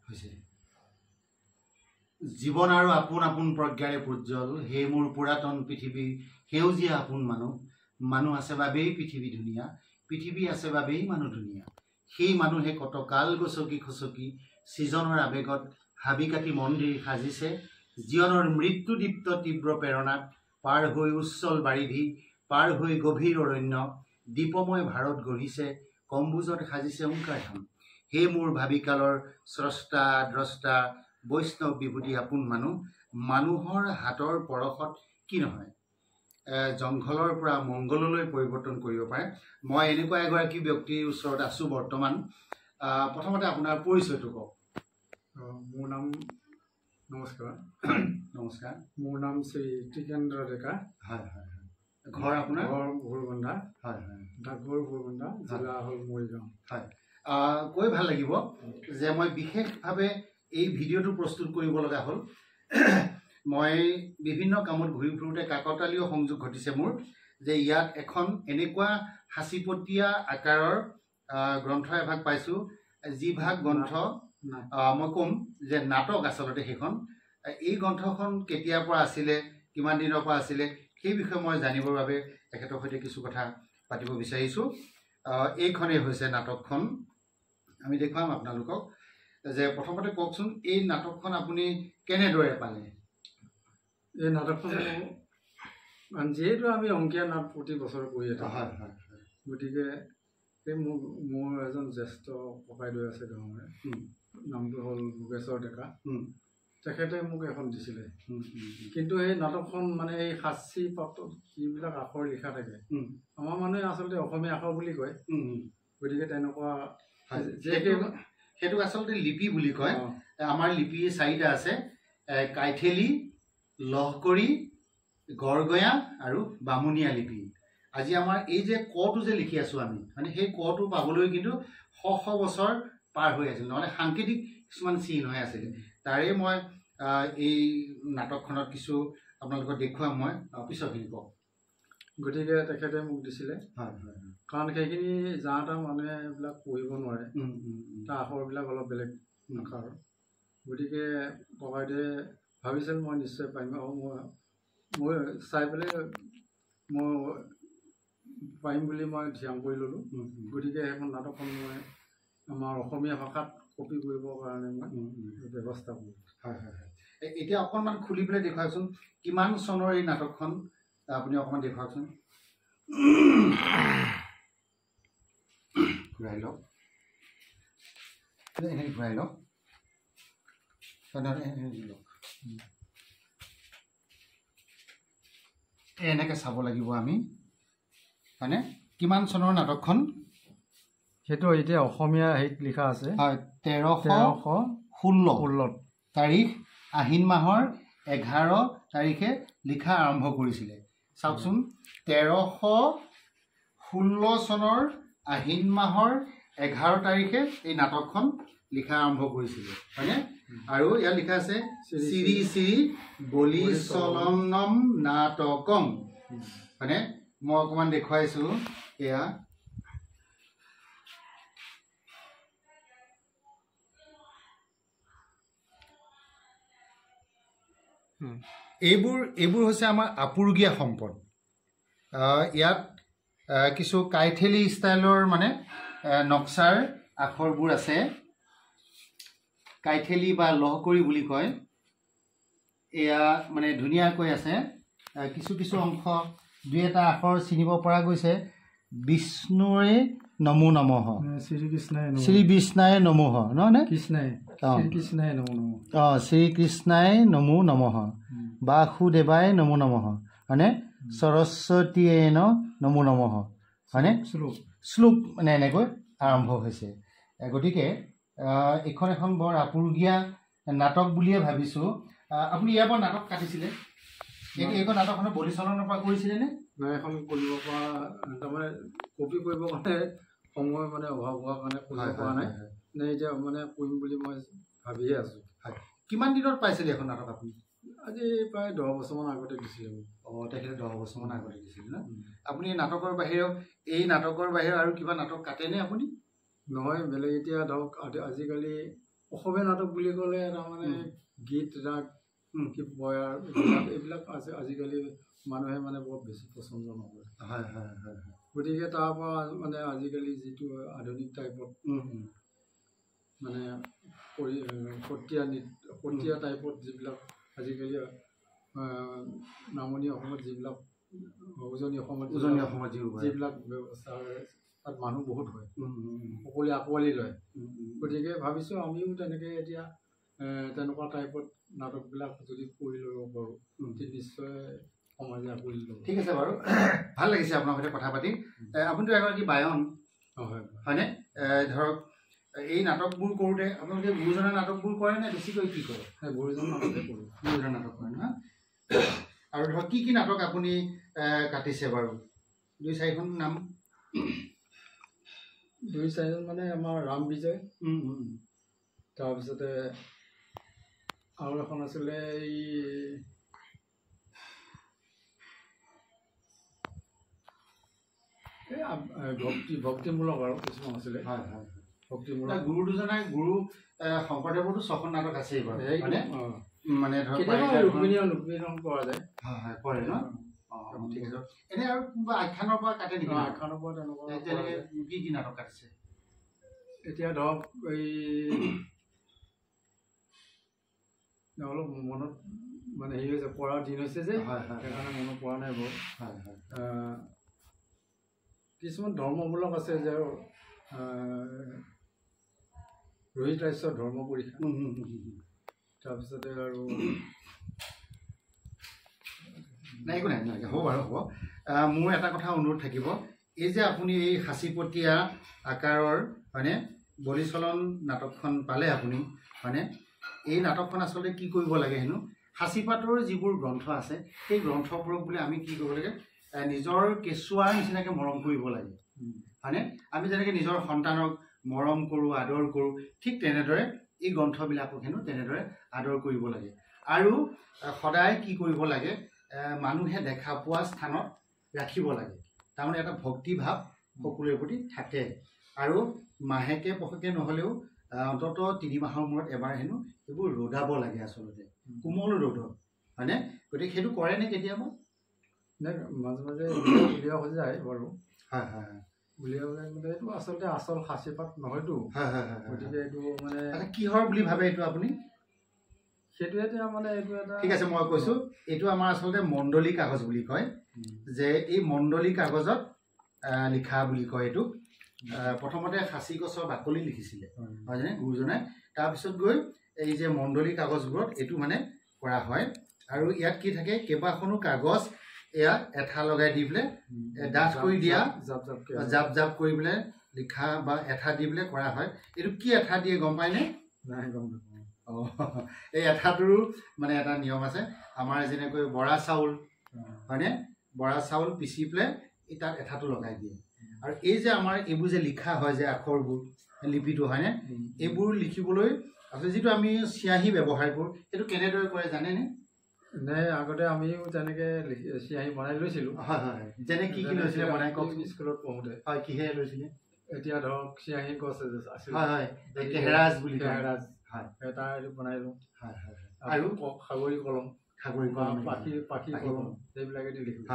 হৈছে জীৱন আৰু আপোন আপোন প্ৰজ্ঞাৰে পূজ্জ্বল হে মোৰ পুৰাতন পৃথিৱী সেউজীয়া আপোন মানুহ আছে বাবেই পৃথিৱী ধুনীয়া পৃথিৱী আছে বাবেই মানুহ ধুনীয়া সেই মানুহে কত কাল গছকি খচকি সৃজনৰ আবেগত হাবি কাটি মন্দিৰ সাজিছে জীৱনৰ মৃত্যুদীপ্ত তীব্ৰ প্ৰেৰণাত পাৰ হৈ উচ্চল বাৰিধি পাৰ হৈ গভীৰ অৰণ্য দীপময় ভাৰত গঢ়িছে কম্বুজত সাজিছে ওংকাৰধাম হে মোৰ ভাবিকালৰ স্ৰষ্টা দ্ৰষ্টা বৈষ্ণৱ বিভূতি আপোন মানুহৰ হাতৰ পৰশত কি নহয় জংঘলৰ পৰা মংগললৈ পৰিৱৰ্তন কৰিব পাৰে মই এনেকুৱা এগৰাকী ব্যক্তিৰ ওচৰত আছো বৰ্তমান প্ৰথমতে আপোনাৰ পৰিচয়টো কওক মোৰ নাম নমস্কাৰ নমস্কাৰ মোৰ নাম শ্ৰী টিকেন্দ্ৰ ডেকা হয় হয় ঘৰ আপোনাৰ ঘৰ ভুৰবন্ধা হয় হয় ডাকঘৰ ভুৰবন্ধা জিলা হ'ল মৰিগাঁও হয় কৈ ভাল লাগিব যে মই বিশেষভাৱে এই ভিডিঅ'টো প্ৰস্তুত কৰিব লগা হ'ল মই বিভিন্ন কামত ঘূৰি ফুৰোঁতে কাকতালীয় সংযোগ ঘটিছে মোৰ যে ইয়াত এখন এনেকুৱা হাঁচিপতীয়া আকাৰৰ গ্ৰন্থ এভাগ পাইছোঁ যি ভাগ গ্ৰন্থ মই ক'ম যে নাটক আচলতে সেইখন এই গ্ৰন্থখন কেতিয়াৰ পৰা আছিলে কিমান দিনৰ পৰা আছিলে সেই বিষয়ে মই জানিবৰ বাবে তেখেতৰ সৈতে কিছু কথা পাতিব বিচাৰিছোঁ এইখনেই হৈছে নাটকখন আমি দেখুৱাম আপোনালোকক যে প্ৰথমতে কওকচোন এই নাটকখন আপুনি কেনেদৰে পালে এই নাটকখন যিহেতু আমি অংকীয়া নাট প্ৰতি বছৰ কৰি থাকোঁ হয় হয় গতিকে এই মোৰ এজন জ্যেষ্ঠ ককাইদেউ আছে গাঁৱৰে নামটো হ'ল ভোগেশ্বৰ ডেকা তেখেতে মোক এখন দিছিলে কিন্তু এই নাটকখন মানে এই সাঁচি পাতত যিবিলাক আখৰ লিখা থাকে আমাৰ মানুহে আচলতে অসমীয়া আখৰ বুলি কয় গতিকে তেনেকুৱা সেইটো আচলতে লিপি বুলি কয় আমাৰ লিপি 4টা আছে কাইথেলি লহকৰি গড়গঞা আৰু বামুণীয়া লিপি আজি আমাৰ এই যে কটো যে লিখি আছো আমি মানে সেই কটো পাবলৈ কিন্তু শ বছৰ পাৰ হৈ আছিল নহলে সাংকেতিক কিছুমান চিন হৈ আছিল তাৰে মই এই নাটকখনত কিছু আপোনালোকক দেখুৱাম মই পিছৰখিনি কওক গতিকে তেখেতে মোক দিছিলে কাৰণ সেইখিনি যাওঁতে মানুহে এইবিলাক পঢ়িব নোৱাৰে তাৰ আখৰবিলাক অলপ বেলেগ আখৰ গতিকে ককাইদেৱে ভাবিছিল মই নিশ্চয় পাৰিম আৰু মই চাই পেলাই মই পাৰিম বুলি মই ধ্যান কৰি ল'লোঁ গতিকে সেইখন নাটকখন মই আমাৰ অসমীয়া ভাষাত কপি কৰিবৰ কাৰণে মই ব্যৱস্থা কৰোঁ হয় হয় হয় এতিয়া অকণমান খুলি পেলাই দেখুৱাওকচোন কিমান চনৰ এই নাটকখন আপুনি অকণমান দেখুৱাওকচোন ঘূৰাই লওক এনেকৈ ঘূৰাই লওক এনেকৈ চাব লাগিব আমি হয়নে কিমান চনৰ নাটকখন সেইটো এতিয়া অসমীয়া হেৰিত লিখা আছে হয় 1316 তাৰিখ আহিন মাহৰ 11 তাৰিখে লিখা আৰম্ভ কৰিছিলে চাওকচোন 1316 চনৰ আহিন মাহৰ 11 তাৰিখে এই নাটকখন লিখা আৰম্ভ কৰিছিলে হয়নে আৰু ইয়াত লিখা আছে শ্ৰী শ্ৰী বলি চলনম নাটকম হয়নে মই অকণমান দেখুৱাইছোঁ এয়া এইবোৰ হৈছে আমাৰ আপুৰুগীয়া সম্পদ ইয়াত কিছু কাইথেলি ষ্টাইলৰ মানে নক্সাৰ আখৰবোৰ আছে কাইথেলি বা লহকৰি বুলি কয় এয়া মানে ধুনীয়াকৈ আছে কিছু অংশ দুই এটা আখৰ চিনিব পৰা গৈছে বিষ্ণুৰে নমো নমঃ শ্ৰী বিষ্ণাই নমঃ নহয়নে শ্ৰীকৃষ্ণাই নমো নমঃ বাসুদেৱাই নমো নমঃ হয়নে সৰস্বতীয়ে নমো নমঃ হয়নে শ্লোক মানে এনেকৈ আৰম্ভ হৈছে গতিকে এইখন এখন বৰ আপুৰুগীয়া নাটক বুলিয়ে ভাবিছোঁ আপুনি ইয়াৰ পৰা নাটক কাটিছিলে এইখন নাটকখনৰ বলি চলনৰ পৰা কৰিছিলেনে নাই এখন কৰিব পৰা তাৰমানে কপি কৰিবৰ কাৰণে সময় মানে অভাৱ হোৱাৰ কাৰণে কৰিব পৰা নাই নে এতিয়া মানে কৰিম বুলি মই ভাবিয়ে আছোঁ হয় কিমান দিনত পাইছিলে এখন নাটক আপুনি আজি প্ৰায় 10 বছৰমান আগতে দিছিলে তেখেতে 10 বছৰমান আগতে দিছিলে ন আপুনি নাটকৰ বাহিৰেও এই নাটকৰ বাহিৰে আৰু কিবা নাটক কাটেনে আপুনি নহয় বেলেগ এতিয়া ধৰক আজিকালি অসমীয়া নাটক বুলি ক'লে তাৰমানে গীত ৰাগ বয়াৰ এইবিলাক আছে আজিকালি মানুহে মানে বৰ বেছি পচন্দ নকৰে। গতিকে তাৰ পৰা মানে আজিকালি যিটো আধুনিক টাইপত মানে সত্ৰীয়া টাইপত যিবিলাক আজিকালি নামনি অসমত যিবিলাক উজনি অসমত যিবিলাক ব্যৱস্থা হয় তাত মানুহ বহুত হয়, সকলোৱে আঁকোৱালি লয়। গতিকে ভাবিছোঁ আমিও তেনেকৈ এতিয়া তেনেকুৱা টাইপত নাটকবিলাক যদি কৰি ল'ব পাৰোঁ তেতিয়া নিশ্চয় সমাজে আঁকোৱালি ল'ব। ঠিক আছে বাৰু, ভাল লাগিছে আপোনাৰ সৈতে কথা পাতি। আপুনিতো এগৰাকী বায়ন হয়নে? ধৰক এই নাটকবোৰ কৰোঁতে আপোনালোকে গুৰুজনাৰ নাটকবোৰ কৰে নে বেছিকৈ কি কৰে? গুৰুজনাৰ নাটকে কৰোঁ। গুৰুজনাৰ নাটক কৰে নহয়? আৰু ধৰক কি নাটক আপুনি কাটিছে বাৰু? 2-4খন নাম। 2-4জন মানে আমাৰ ৰাম বিজয়, তাৰপিছতে আৰু এখন আছিলে এই ভক্তিমূলক আৰু কিছুমান আছিলে। ভক্তিমূলক গুৰু দুজনাই গুৰু শংকৰদেৱৰতো 6খন নাটক আছেই বাৰু মানে ধৰক ৰুক্মিণীখন কৰা যায়। কৰে ন? ঠিক আছে। এনে আৰু কোনোবা আখ্যানৰ পৰা কাটে নেকি? আখ্যানৰ পৰা তেনেকুৱা কি নাটক কাটিছে? এতিয়া ধৰক এই অলপ মনত মানে হেৰি হৈছে, পঢ়াৰ দিন হৈছে যে সেইকাৰণে মনত পৰা নাই বাৰু। কিছুমান ধৰ্মমূলক আছে যে ৰোহিত ৰাজ্যৰ ধৰ্ম পৰীক্ষা, তাৰপিছতে আৰু নাই একো নাই হ'ব বাৰু হ'ব। মোৰ এটা কথা অনুৰোধ থাকিব, এই যে আপুনি এই সাঁচিপতীয়া আকাৰৰ হয়নে বলিচলন নাটকখন পালে আপুনি হয়নে, এই নাটকখন আচলতে কি কৰিব লাগে হেনো, সাঁচিপাতৰ যিবোৰ গ্ৰন্থ আছে সেই গ্ৰন্থবোৰক বোলে আমি কি কৰিব লাগে, নিজৰ কেঁচুৱাৰ নিচিনাকৈ মৰম কৰিব লাগে হয়নে? আমি যেনেকৈ নিজৰ সন্তানক মৰম কৰোঁ আদৰ কৰোঁ, ঠিক তেনেদৰে এই গ্ৰন্থবিলাকক হেনো তেনেদৰে আদৰ কৰিব লাগে। আৰু সদায় কি কৰিব লাগে, মানুহে দেখা পোৱা স্থানত ৰাখিব লাগে। তাৰমানে এটা ভক্তিভাৱ সকলোৰে প্ৰতি থাকে। আৰু মাহেকে পষেকে নহ'লেও অন্ততঃ 3 মাহৰ মূৰত এবাৰ হেনো এইবোৰ ৰ'দাব লাগে আচলতে, কোমল ৰ'দত হয়নে? গতিকে সেইটো কৰেনে কেতিয়াবা? মাজে মাজে উলিওৱা হৈ যায় বাৰু। উলিয়াবলৈ মানে এইটো আচলতে আচল সাঁচিপাত নহয়তো। গতিকে এইটো মানে কিহৰ বুলি ভাবে এইটো আপুনি? সেইটো এতিয়া মানে এইটো এটা ঠিক আছে, মই কৈছোঁ এইটো আমাৰ আচলতে মণ্ডলী কাগজ বুলি কয়, যে এই মণ্ডলী কাগজত লিখা বুলি কয় এইটোক। প্ৰথমতে সাঁচি গছৰ বাকলি লিখিছিলে হয়নে গুৰুজনাই, তাৰপিছত গৈ এই যে মণ্ডলী কাগজবোৰত এইটো মানে কৰা হয়। আৰু ইয়াত কি থাকে, কেইবাখনো কাগজ এয়া এঠা লগাই দি পেলাই ডাঠ কৰি দিয়া, জাপ জাপ কৰি পেলাই লিখা বা এঠা দি পেলাই কৰা হয়। এইটো কি এঠা দিয়ে গম পায়নে? নাই গম নাপাওঁ। এই এঠাটোৰো মানে এটা নিয়ম আছে। আমাৰ যেনেকৈ বৰা চাউল হয়নে, বৰা চাউল পিচি পেলাই এই তাত এঠাটো লগাই দিয়ে। আৰু এই যে আমাৰ এইবোৰ যে লিখা হয় যে আখৰবোৰ লিপিটো হয়নে, এইবোৰ লিখিবলৈ আচলতে যিটো আমি চিয়াহী ব্যৱহাৰ কৰোঁ সেইটো কেনেদৰে কৰে জানেনে? নে আগতে আমিও তেনেকৈ চিয়াহী বনাই লৈছিলোঁ। যেনে কি লৈছিলে বনাই কওক? স্কুলত পঢ়োঁতে। কিহেৰে লৈছিলে? এতিয়া ধৰক চিয়াহী গছ আছিল, কেহেৰাজ বুলি কেহেৰাজ এটা বনাইলোঁ। আৰু সাগৰী কলম, পাখি কলম সেইবিলাকে দি লিখিলোঁ।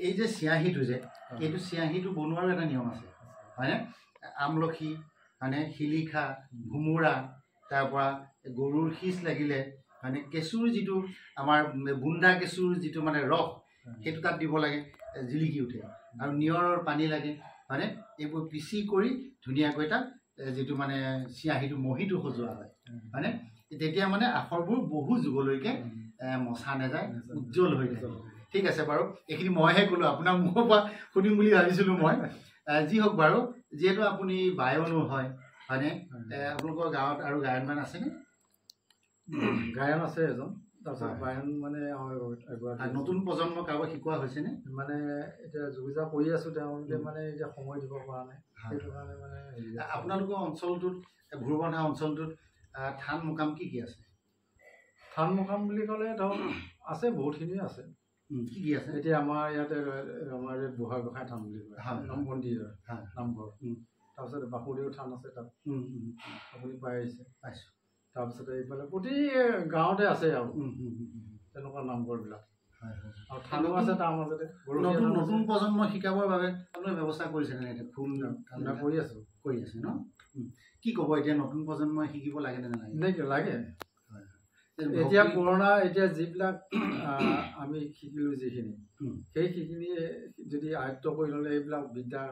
এই যে চিয়াহীটো যে এইটো চিয়াহীটো বনোৱাৰো এটা নিয়ম আছে হয়নে? আমলখি হয়নে, শিলিখা, ভোমোৰা, তাৰপৰা গৰুৰ শিচ লাগিলে মানে কেঁচুৰ যিটো আমাৰ বুন্দা কেঁচুৰ যিটো মানে ৰস সেইটো তাত দিব লাগে, জিলিকি উঠে। আৰু নিয়ৰৰ পানী লাগে হয়নে, এইবোৰ পিচি কৰি ধুনীয়াকৈ তাত যিটো মানে চিয়াহীটো মহিটো সজোৱা হয় হয়নে, তেতিয়া মানে আখৰবোৰ বহু যুগলৈকে মচা নাযায়, উজ্জ্বল হৈ থাকে। ঠিক আছে বাৰু, এইখিনি মইহে ক'লোঁ, আপোনাৰ মুখৰ পৰা শুনিম বুলি ভাবিছিলোঁ মই। যি হওক বাৰু, যিহেতু আপুনি বায়নো হয় হয়নে, আপোনালোকৰ গাঁৱত আৰু গায়নবান আছেনে? গায়ন আছে এজন, তাৰপিছত বায়ন মানে নতুন প্ৰজন্ম কাৰোবাক শিকোৱা হৈছেনে? মানে এতিয়া যোগা কৰি আছোঁ, তেওঁলোকে মানে এতিয়া সময় দিব পৰা নাই, সেইটো কাৰণে মানে। আপোনালোকৰ অঞ্চলটোত ভোৰবন্ধা অঞ্চলটোত থান মোকাম কি কি আছে? থান মোকাম বুলি ক'লে ধৰক আছে, বহুতখিনিয়ে আছে। কি কি আছে? এতিয়া আমাৰ ইয়াতে আমাৰ বুঢ়া গোঁসাই থান বুলি কয়, মন্দিৰ নামঘৰ। তাৰপিছত বাসুদেৱ থান আছে, তাত আপুনি পাই আহিছে। পাইছোঁ। তাৰপিছতে এইফালে প্ৰতি গাঁৱতে আছে আৰু তেনেকুৱা নামঘৰবিলাক আৰু থানো আছে তাৰ মাজতে নতুন প্ৰজন্ম শিকাবৰ বাবে আপোনালোকে ব্যৱস্থা কৰিছে নে এতিয়া খোল কৰি আছে ন কি ক'ব এতিয়া নতুন প্ৰজন্মই শিকিব লাগে নে নালাগে লাগে এতিয়া পুৰণা এতিয়া যিবিলাক আমি শিকিলো যিখিনি সেইখিনি যদি আয়ত্ব কৰি ল'লে এইবিলাক বিদ্যা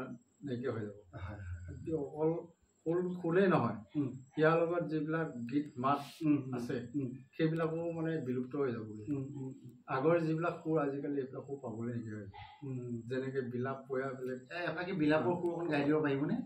নাইকিয়া হৈ যাব অকল খোলেই নহয় ইয়াৰ লগত যিবিলাক গীত মাত আছে সেইবিলাকো মানে বিলুপ্ত হৈ যাব আগৰ যিবিলাক সুৰ আজিকালি এইবিলাক সুৰ পাবলৈ নাইকিয়া হৈ যায় যেনেকে বিলাপ পয়া বেলেগ এফাকি বিলাপৰ সুৰ অকণ গাই দিব পাৰিবনে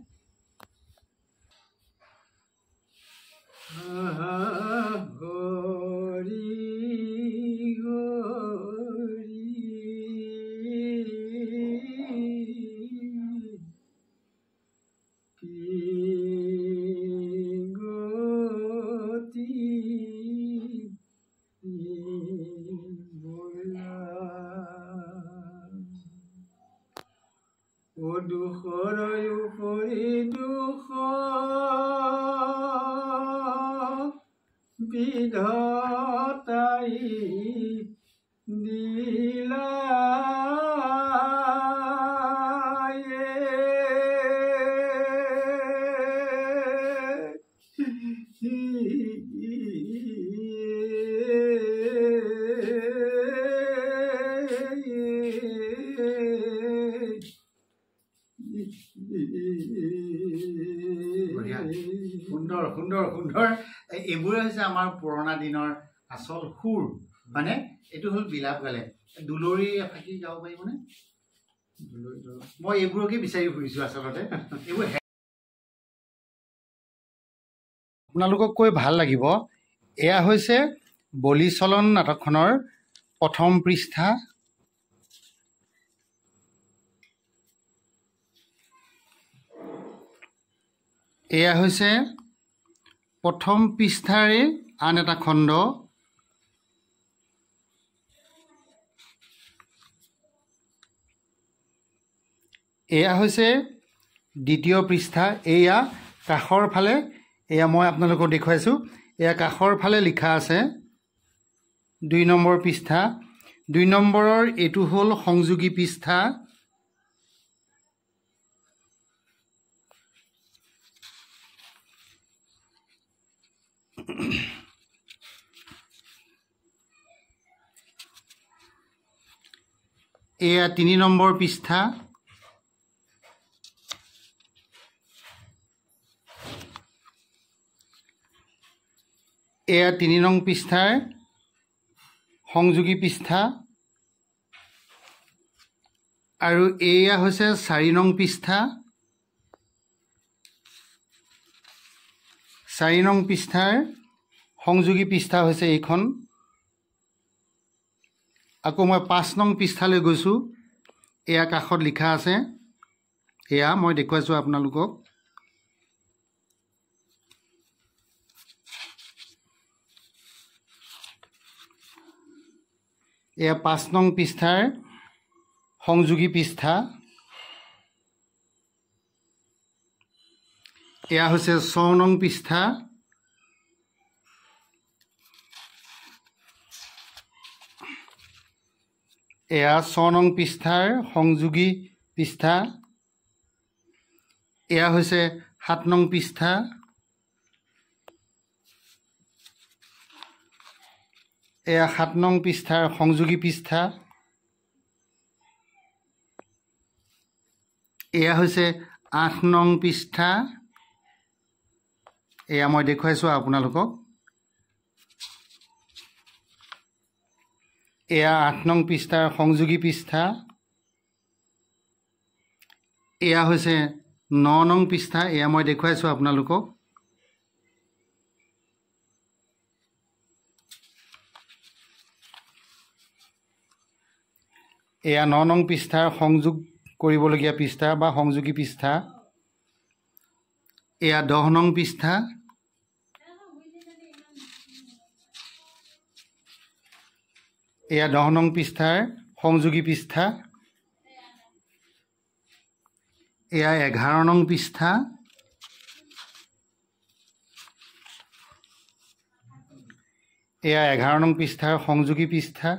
বিধতাই দিলা সুন্দৰ সুন্দৰ সুন্দৰ এইবোৰে হৈছে আমাৰ পুৰণা দিনৰ আচল সুৰ মানে এইটো হ'ল বিলাপ গালে দুলৰি এফাকি গাব পাৰিবনে মই এইবোৰকে বিচাৰি ফুৰিছো আচলতে এইবোৰ আপোনালোকক কৈ ভাল লাগিব এয়া হৈছে বলিচলন নাটকখনৰ প্ৰথম পৃষ্ঠা এয়া হৈছে প্ৰথম পৃষ্ঠাৰে আন এটা খণ্ড এয়া হৈছে দ্বিতীয় পৃষ্ঠা এয়া কাষৰ ফালে এয়া মই আপোনালোকক দেখুৱাইছোঁ এয়া কাষৰ ফালে লিখা আছে 2 নম্বৰ পৃষ্ঠা 2 নম্বৰৰ এইটো হ'ল সংযোগী পৃষ্ঠা এয়া 3 নম্বৰ পৃষ্ঠা এয়া 3 নং পৃষ্ঠাৰ সংযোগী পৃষ্ঠা আৰু এয়া হৈছে 4 নং পৃষ্ঠা 4 নং পৃষ্ঠাৰ সংযোগী পৃষ্ঠা হৈছে এইখন আকৌ মই 5 নং পৃষ্ঠালৈ গৈছোঁ এয়া কাষত লিখা আছে এয়া মই দেখুৱাইছোঁ আপোনালোকক এয়া 5 নং পৃষ্ঠাৰ সংযোগী পৃষ্ঠা এয়া হৈছে 6 নং পৃষ্ঠা এয়া 6 নং পৃষ্ঠাৰ সংযোগী পৃষ্ঠা এয়া হৈছে 7 নং পৃষ্ঠা এয়া 7 নং পৃষ্ঠাৰ সংযোগী পৃষ্ঠা এয়া হৈছে 8 নং পৃষ্ঠা এয়া মই দেখুৱাইছোঁ আপোনালোকক এয়া 8 নং পৃষ্ঠাৰ সংযোগী পৃষ্ঠা এয়া হৈছে 9 নং পৃষ্ঠা এয়া মই দেখুৱাইছোঁ আপোনালোকক এয়া 9 নং পৃষ্ঠাৰ সংযোগ কৰিবলগীয়া পৃষ্ঠা বা সংযোগী পৃষ্ঠা এয়া 10 নং পৃষ্ঠা এয়া 10 নং পৃষ্ঠাৰ সংযোগী পৃষ্ঠা এয়া 11 নং পৃষ্ঠা এয়া 11 নং পৃষ্ঠাৰ সংযোগী পৃষ্ঠা,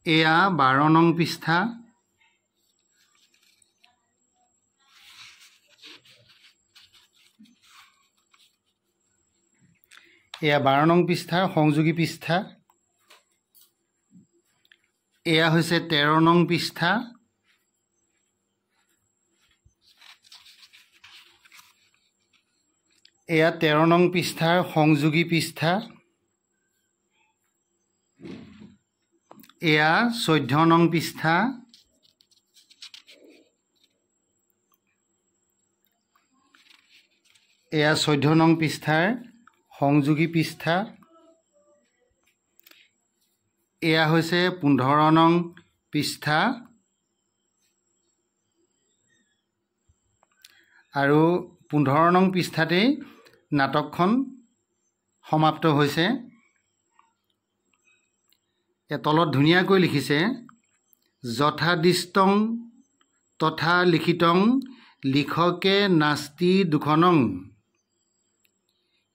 এয়া 12 নং পৃষ্ঠা, এয়া 12 নং পৃষ্ঠাৰ সংযোগী পৃষ্ঠা, এয়া হৈছে 13 নং পৃষ্ঠা, এয়া 13 নং পৃষ্ঠাৰ সংযোগী পৃষ্ঠা, এয়া 14 নং পৃষ্ঠা, এয়া 14 নং পৃষ্ঠাৰ সংযোগী পৃষ্ঠা, এয়া হৈছে 15 নং পৃষ্ঠা আৰু 15 নং পৃষ্ঠাতেই নাটকখন সমাপ্ত হৈছে। তলত ধুনীয়াকৈ লিখিছে যথাদিষ্টং তথা লিখিতং লিখকে নাস্তি দুখনং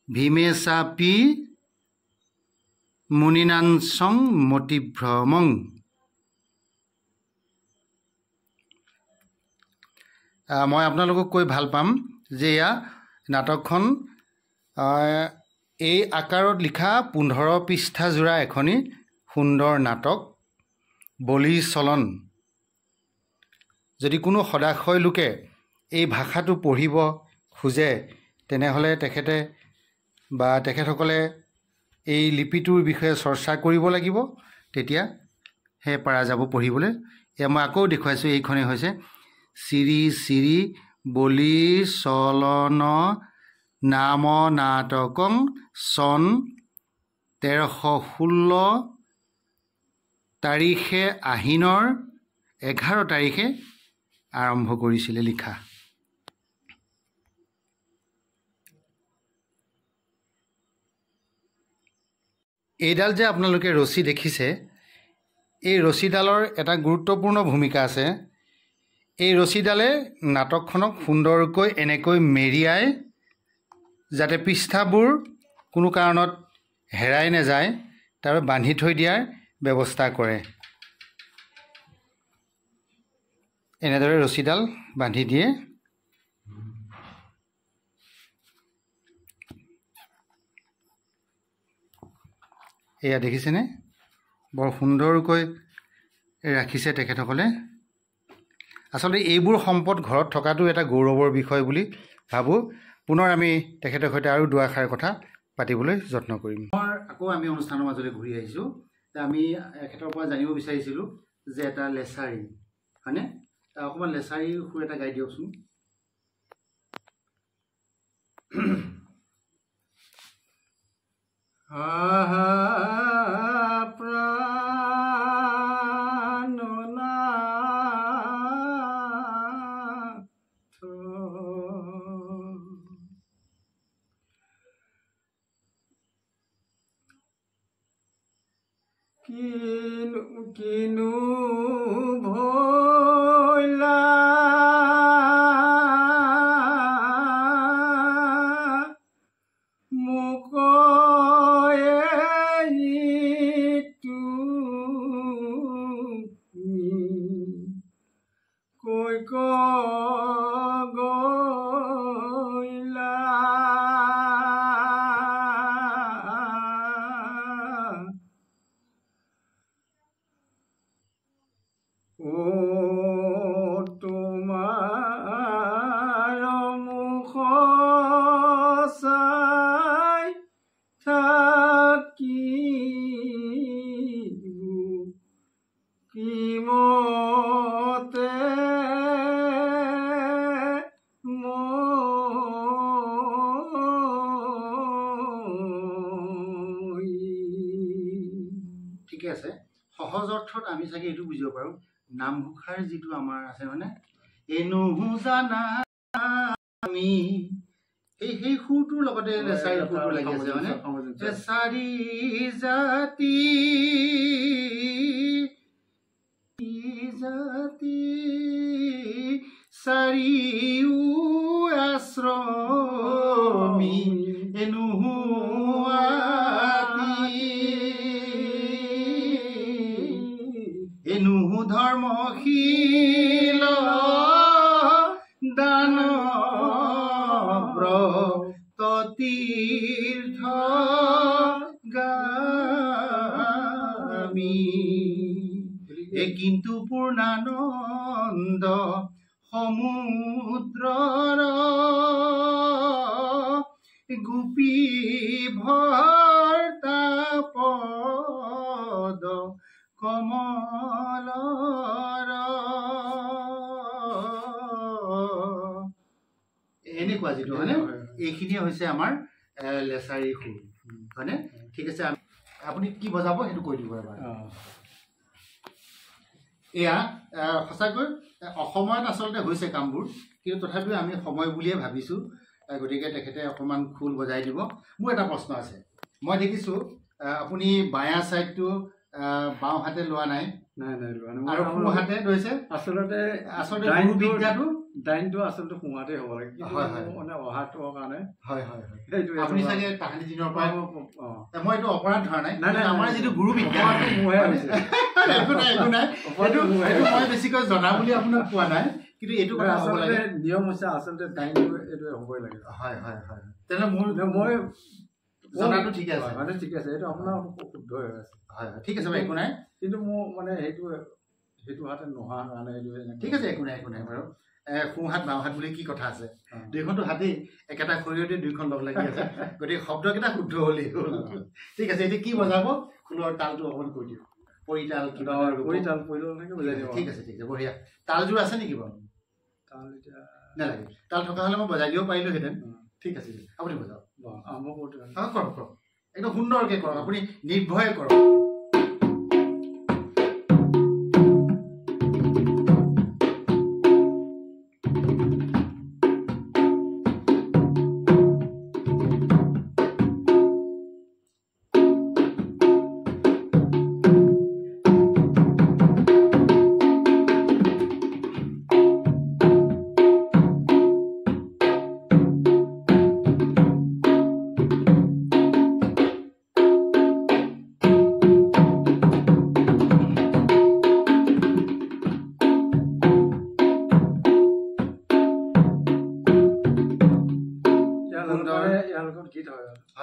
ভীমে চাপি মুনিনাংসং মতিভ্ৰমং। মই আপোনালোকক কৈ ভাল পাম যে এয়া নাটকখন এই আকাৰত লিখা 15 পৃষ্ঠা জোৰা এখনি সুন্দৰ নাটক বলি চলন। যদি কোনো সদাশয় লোকে এই ভাষাটো পঢ়িব খোজে তেনেহ'লে তেখেতসকলে এই লিপিটোৰ বিষয়ে চৰ্চা কৰিব লাগিব, তেতিয়াহে পৰা যাব পঢ়িবলৈ। এয়া মই আকৌ দেখুৱাইছোঁ, এইখনেই হৈছে শ্ৰী শ্ৰী বলি চলন নাম নাটকং চন 1316 তাৰিখে আহিনৰ 11 তাৰিখে আৰম্ভ কৰিছিলে লিখা। এইডাল যে আপোনালোকে ৰছী দেখিছে, এই ৰছীডালৰ এটা গুৰুত্বপূৰ্ণ ভূমিকা আছে। এই ৰছীডালে নাটকখনক সুন্দৰকৈ এনেকৈ মেৰিয়াই যাতে পৃষ্ঠাবোৰ কোনো কাৰণত হেৰাই নাযায় তাৰ বান্ধি থৈ দিয়াৰ ব্যৱস্থা কৰে। এনেদৰে ৰছীডাল বান্ধি দিয়ে। এয়া দেখিছেনে, বৰ সুন্দৰকৈ ৰাখিছে তেখেতসকলে। আচলতে এইবোৰ সম্পদ ঘৰত থকাটো এটা গৌৰৱৰ বিষয় বুলি ভাবোঁ। পুনৰ আমি তেখেতৰ সৈতে আৰু দুআষাৰ কথা পাতিবলৈ যত্ন কৰিম। আকৌ আমি অনুষ্ঠানৰ মাজলৈ ঘূৰি আহিছোঁ। আমি এখেতৰ পৰা জানিব বিচাৰিছিলোঁ যে এটা লেচাৰী হয়নে, অকণমান লেচাৰীৰ সুৰ এটা গাই দিয়কচোন। কিনো ভৈলা মোক কৈ গইলা তোমাৰ মুখ চাই থাকি কি মতে ঠিকে আছে। সহজ অৰ্থত আমি চাগে এইটো বুজিব পাৰোঁ, নামঘোষাৰ যিটো আমাৰ আছে মানে এনো জানা আমি সেই সুৰটোৰ লগতে লেচাৰীৰ সুৰটো লাগি আছে মানে চাৰি জাতি চাৰিও আশ্ৰমী এনো তীৰ্থগামী কিন্তু পূৰ্ণানন্দ সমুদ্ৰৰ গোপী ভৰ্তা পদ কমলৰ এনেকুৱা যিটো হয়নে এইখিনিয়ে হৈছে আমাৰ লেচাৰী সুৰ হয়নে ঠিক আছে আপুনি কি বজাব সেইটো কৈ দিব এবাৰ এয়া সঁচাকৈ অসময়ত আচলতে হৈছে কামবোৰ কিন্তু তথাপিও আমি সময় বুলিয়ে ভাবিছোঁ গতিকে তেখেতে অকণমান খোল বজাই দিব মোৰ এটা প্ৰশ্ন আছে মই দেখিছোঁ আপুনি বায়া ছাইডটো বাওঁ হাতে লোৱা নাই আৰু সোঁ হাতে লৈছে আচলতে বিদ্যাটো ডাইনটো আচলতে সোঁহাতে হ'ব লাগে মানে অহাটো কাৰণে হয় হয় আপুনি চাগে তাহানি দিনৰ পৰা মই এইটো অপৰাধ ধৰা নাই আমাৰ যিটো গুৰু বিদ্যা একো নাই এইটো মই বেছিকৈ জনা বুলি আপোনাক কোৱা নাই কিন্তু এইটো কথা হ'ব লাগে নিয়ম হৈছে আচলতে ডাইনটো এইটো হ'বই লাগে হয় হয় হয় তেনেহ'লে মই জনাটো ঠিক আছে মানে ঠিক আছে এইটো আপোনাৰ শুদ্ধ হৈ আছে হয় হয় ঠিক আছে বাৰু একো নাই কিন্তু মোৰ মানে সেইটো হাতে নোহোৱাৰ কাৰণে এইটো ঠিক আছে একো নাই বাৰু সোঁ হাত বাওঁ হাত বুলি কি কথা আছে দুইখনটো হাতেই একেটা শৰীৰতে দুইখন লগ লাগি আছে গতিকে শব্দকেইটা শুদ্ধ হ'লেই হ'ল ঠিক আছে এতিয়া কি বজাব খোলৰ তালটো অকণমান কৈ দিয়ক পৰিতাল কিবা পৰিতাল পৰিলে বজাই দিব ঠিক আছে বঢ়িয়া তালযোৰ আছে নেকি বাৰু তাল এতিয়া নালাগে তাল থকা হ'লে মই বজাই দিব পাৰিলোহেঁতেন ঠিক আছে আপুনি বজাওক আৰম্ভ কৰোঁতে কৰক একদম সুন্দৰকৈ কৰক আপুনি নিৰ্ভয়ে কৰক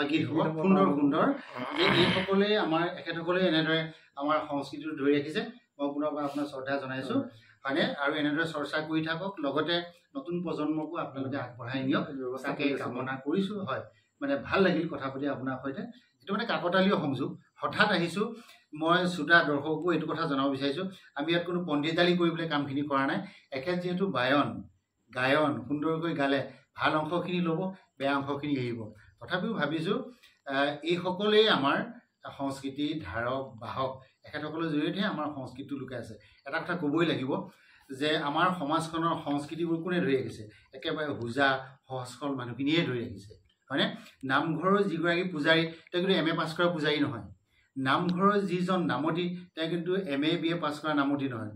গীত হ'ব সুন্দৰ যে এইসকলে আমাৰ এখেতসকলে এনেদৰে আমাৰ সংস্কৃতিটো ধৰি ৰাখিছে মই পুনৰবাৰ আপোনাৰ শ্ৰদ্ধা জনাইছোঁ হয়নে আৰু এনেদৰে চৰ্চা কৰি থাকক লগতে নতুন প্ৰজন্মকো আপোনালোকে আগবঢ়াই নিয়ক তাকে কামনা কৰিছোঁ হয় মানে ভাল লাগিল কথা পাতি আপোনাৰ সৈতে এইটো মানে কাকতালীয় সংযোগ হঠাৎ আহিছোঁ মই শ্ৰোতা দৰ্শকো এইটো কথা জনাব বিচাৰিছোঁ আমি ইয়াত কোনো পণ্ডিতালি কৰিবলৈ কামখিনি কৰা নাই এখেত যিহেতু গায়ন সুন্দৰকৈ গালে ভাল অংশখিনি ল'ব বেয়া অংশখিনি এৰিব তথাপিও ভাবিছোঁ এইসকলেই আমাৰ সংস্কৃতি ধাৰক বাহক এখেতসকলৰ জৰিয়তেহে আমাৰ সংস্কৃতিটো লুকাই আছে এটা কথা ক'বই লাগিব যে আমাৰ সমাজখনৰ সংস্কৃতিবোৰ কোনে ধৰি ৰাখিছে একেবাৰে হোজা সহজ সৰল মানুহখিনিয়ে ধৰি ৰাখিছে হয়নে নামঘৰৰ যিগৰাকী পূজাৰী তেওঁ কিন্তু MA পাছ কৰা পূজাৰী নহয় নামঘৰৰ যিজন নামতি তেওঁ কিন্তু MA BA পাছ কৰা নামতি নহয়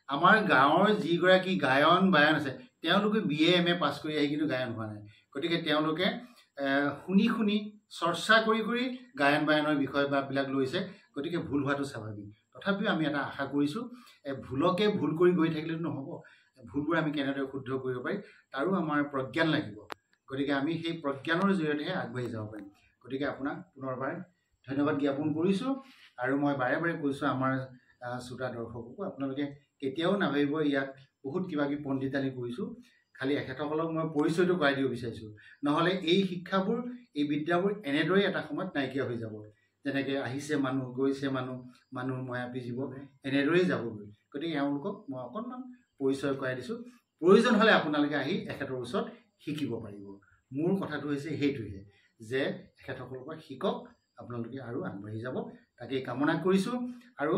আমাৰ গাঁৱৰ যিগৰাকী গায়ন বায়ন আছে তেওঁলোকে BA MA পাছ কৰি আহি কিন্তু গায়ন হোৱা নাই গতিকে তেওঁলোকে শুনি চৰ্চা কৰি গায়ন বায়নৰ বিষয় বাবিলাক লৈছে গতিকে ভুল হোৱাটো স্বাভাৱিক তথাপিও আমি এটা আশা কৰিছোঁ ভুলকে ভুল কৰি গৈ থাকিলেতো নহ'ব ভুলবোৰ আমি কেনেদৰে শুদ্ধ কৰিব পাৰি তাৰো আমাৰ প্ৰজ্ঞান লাগিব গতিকে আমি সেই প্ৰজ্ঞানৰ জৰিয়তেহে আগবাঢ়ি যাব পাৰিম গতিকে আপোনাক পুনৰবাৰ ধন্যবাদ জ্ঞাপন কৰিছোঁ আৰু মই বাৰে কৈছোঁ আমাৰ শ্ৰোতা দৰ্শককো আপোনালোকে কেতিয়াও নাভাবিব ইয়াত বহুত কিবা কিবি পণ্ডিতালি কৰিছোঁ খালি এখেতসকলক মই পৰিচয়টো কৰাই দিব বিচাৰিছোঁ নহ'লে এই শিক্ষাবোৰ এই বিদ্যাবোৰ এনেদৰেই এটা সময়ত নাইকিয়া হৈ যাব যেনেকৈ আহিছে মানুহ গৈছে মানুহ ময়াপী জীৱ এনেদৰেই যাবগৈ গতিকে এওঁলোকক মই অকণমান পৰিচয় কৰাই দিছোঁ প্ৰয়োজন হ'লে আপোনালোকে আহি এখেতৰ ওচৰত শিকিব পাৰিব মোৰ কথাটো হৈছে সেইটোহে যে এখেতসকলৰ পৰা শিকক আপোনালোকে আৰু আগবাঢ়ি যাব তাকে কামনা কৰিছোঁ আৰু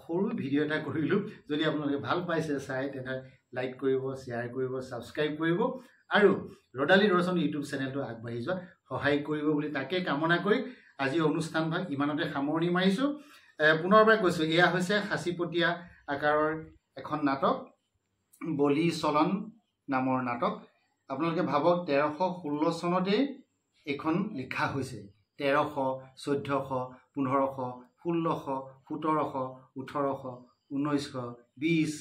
সৰু ভিডিঅ' এটা কৰিলোঁ যদি আপোনালোকে ভাল পাইছে চাই তেনে লাইক কৰিব শ্বেয়াৰ কৰিব ছাবস্ক্ৰাইব কৰিব আৰু ৰদালি দৰ্শন ইউটিউব চেনেলটো আগবাঢ়ি যোৱাত সহায় কৰিব বুলি তাকে কামনা কৰি আজি অনুষ্ঠানভাগ ইমানতে সামৰণি মাৰিছোঁ পুনৰবাৰ কৈছোঁ এয়া হৈছে সাঁচিপতীয়া আকাৰৰ এখন নাটক বলি চলন নামৰ নাটক আপোনালোকে ভাবক 1316 চনতেই এইখন লিখা হৈছে 1300 1400 1500 1600 1700 1800 1920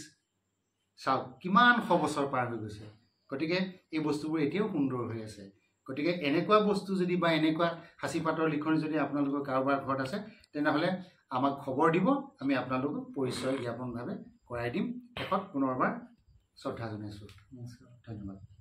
চাওক কিমান শ বছৰ পাৰ হৈ গৈছে গতিকে এই বস্তুবোৰ এতিয়াও সুন্দৰ হৈ আছে গতিকে এনেকুৱা বস্তু যদি বা এনেকুৱা সাঁচি পাতৰ লিখনি যদি আপোনালোকৰ কাৰোবাৰ ঘৰত আছে তেনেহ'লে আমাক খবৰ দিব, আমি আপোনালোকক পৰিচয় জ্ঞাপনভাৱে কৰাই দিম। শেষত পুনৰবাৰ শ্ৰদ্ধা জনাইছোঁ। নমস্কাৰ, ধন্যবাদ।